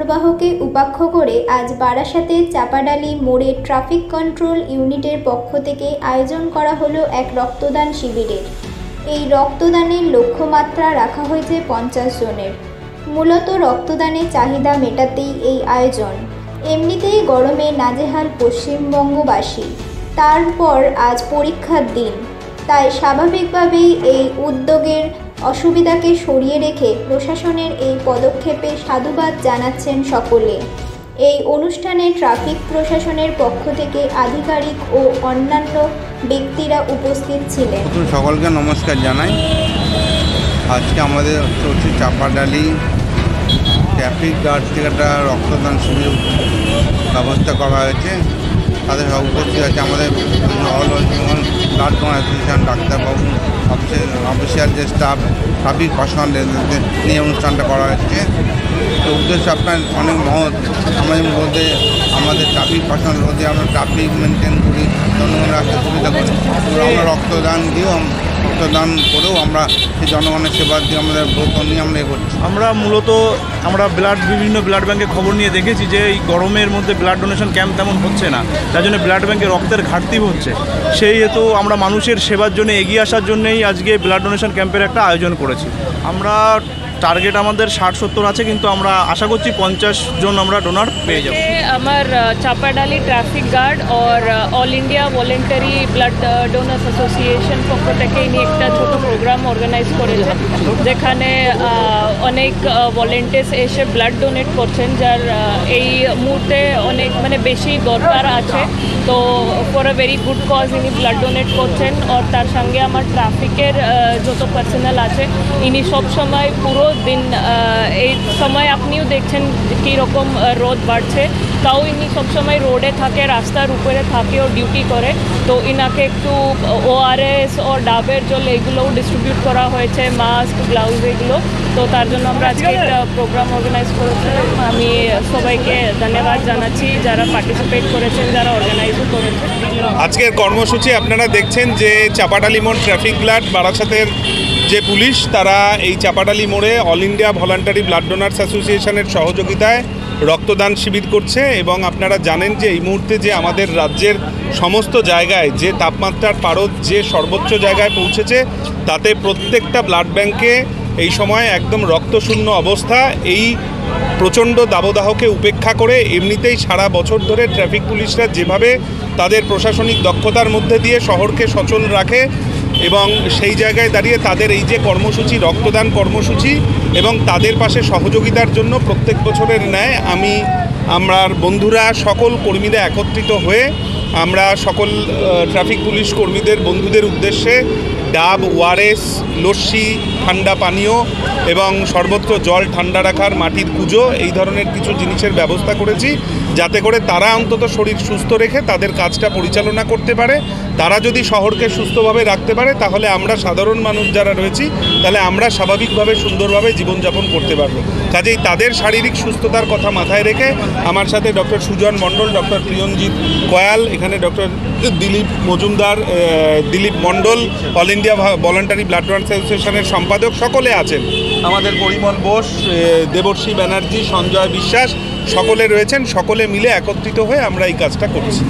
প্রবাহকে উপাক্ষ করে আজ বারাসাতে চাপাডালি মোড়ে ট্রাফিক কন্ট্রোল ইউনিটের পক্ষ থেকে আয়োজন করা হলো এক রক্তদান শিবিরের। এই রক্তদানের লক্ষ্যমাত্রা রাখা হয়েছে 50 জনের। মূলত রক্তদানের চাহিদা মেটাতেই এই আয়োজন। এমনিতেই গরমে নাজেহাল পশ্চিমবঙ্গবাসী, তারপর আজ পরীক্ষার দিন, তাই স্বাভাবিকভাবেই এই উদ্যোগের অসুবিধাকে সরিয়ে রেখে প্রশাসনের এই পদক্ষেপে সাধুবাদ জানাচ্ছেন সকলে। এই অনুষ্ঠানে ট্রাফিক প্রশাসনের পক্ষ থেকে আধিকারিক ও অন্যান্য ব্যক্তিরা উপস্থিত ছিলেন। সকলকে নমস্কার জানাই। আজকে আমাদের চলছে চাপাডালি ট্রাফিক গার্ড থেকে একটা রক্তদান শিবির ব্যবস্থা করা হয়েছে। তাদের উপস্থিত আছে আমাদের all West Bengal blood donor association, ডাক্তারবাবু, অফিসিয়াল যে স্টাফ, ট্রাফিক পার্সোনালদের নিয়ে অনুষ্ঠানটা করা হচ্ছে। তো উদ্দেশ্য আপনার অনেক মহৎ। আমাদের মধ্যে আমাদের ট্রাফিক পার্সোনাল মধ্যে আমরা ট্রাফিক মেনটেন করি, জনগণের রাস্তা সুবিধা করি। আমরা রক্তদান করেও আমরা সেই জনগণের সেবা দিয়ে আমাদের ব্রত নিয়ে আমরা করছি। আমরা বিভিন্ন ব্লাড ব্যাঙ্কে খবর নিয়ে দেখেছি যে এই গরমের মধ্যে ব্লাড ডোনেশন ক্যাম্প তেমন হচ্ছে না, যার জন্য ব্লাড ব্যাঙ্কে রক্তের ঘাটতি হচ্ছে। সেই হেতু আমরা মানুষের সেবার জন্য এগিয়ে আসার জন্যই আজকে ব্লাড ডোনেশন ক্যাম্পের একটা আয়োজন করেছি। আমরা টার্গেট আমাদের 60-70 আছে, কিন্তু আমরা আশা করছি 50 জন আমরা ডোনার পেয়ে যাব। আমার চাপাডালি ট্রাফিক গার্ড और all India voluntary blood donors association পক্ষ থেকে ইনি একটা ছোট প্রোগ্রাম অর্গানাইজ করেছেন, যেখানে অনেক ভলেন্টিয়ার্স এসে ব্লাড ডোনেট করছেন, যার এই মুহূর্তে অনেক বেশি দরকার আছে। তো for a very good cause ইনি ব্লাড ডোনেট করছেন। আর তার সঙ্গে আমার ট্রাফিকের যত পার্সোনাল আছে, ইনি সবসময় পুরো দিন, এই সময় আপনিও দেখছেন কীরকম রোদ বাড়ছে, তাও ইনি সবসময় রোডে থাকে, রাস্তার উপরে থাকে ও ডিউটি করে। তো ইনাকে একটু ORS ও ডাবের জল এগুলোও ডিস্ট্রিবিউট করা হয়েছে, মাস্ক, গ্লাউজ এগুলো। তো তার জন্য আমরা আজকে একটা প্রোগ্রাম অর্গানাইজ করেছিলাম। আমি সবাইকে ধন্যবাদ জানাচ্ছি যারা পার্টিসিপেট করেছেন, যারা অর্গানাইজও করেছেন। আজকের কর্মসূচি আপনারা দেখছেন যে চাপাডালি মোড় ট্রাফিক গার্ড বারাসাতের যে পুলিশ, তারা এই চাপাডালি মোড়ে all India voluntary blood donors অ্যাসোসিয়েশনের সহযোগিতায় রক্তদান শিবির করছে। এবং আপনারা জানেন যে এই মুহূর্তে যে আমাদের রাজ্যের সমস্ত জায়গায় যে তাপমাত্রার পারদ যে সর্বোচ্চ জায়গায় পৌঁছেছে, তাতে প্রত্যেকটা ব্লাড ব্যাংকে এই সময় একদম রক্তশূন্য অবস্থা। এই প্রচণ্ড দাবদাহকে উপেক্ষা করে এমনিতেই সারা বছর ধরে ট্রাফিক পুলিশরা যেভাবে তাদের প্রশাসনিক দক্ষতার মধ্যে দিয়ে শহরকে সচল রাখে, এবং সেই জায়গায় দাঁড়িয়ে তাদের এই যে কর্মসূচি, রক্তদান কর্মসূচি, এবং তাদের পাশে সহযোগিতার জন্য প্রত্যেক বছরের ন্যায় আমরা বন্ধুরা সকল কর্মীরা একত্রিত হয়ে আমরা সকল ট্রাফিক পুলিশ কর্মীদের বন্ধুদের উদ্দেশ্যে ডাব, ORS, লস্যি, ঠান্ডা পানীয় এবং সর্বত্র জল ঠান্ডা রাখার মাটির কুজো, এই ধরনের কিছু জিনিসের ব্যবস্থা করেছি, যাতে করে তারা অন্তত শরীর সুস্থ রেখে তাদের কাজটা পরিচালনা করতে পারে। তারা যদি শহরকে সুস্থভাবে রাখতে পারে, তাহলে আমরা সাধারণ মানুষ যারা রয়েছি, তাহলে আমরা স্বাভাবিকভাবে সুন্দরভাবে জীবনযাপন করতে পারবো। কাজেই তাদের শারীরিক সুস্থতার কথা মাথায় রেখে আমার সাথে ডক্টর সুজন মণ্ডল, ডক্টর প্রিয়ঞ্জিত কয়াল, এখানে doctor Dilip Majumdar, Dilip Mondal, all India voluntary blood donors অ্যাসোসিয়েশনের সম্পাদক সকলে আছেন। আমাদের পরিমল বোস, দেবর্ষী ব্যানার্জি, সঞ্জয় বিশ্বাস সকলে রয়েছেন। সকলে মিলে একত্রিত হয়ে আমরা এই কাজটা করছি।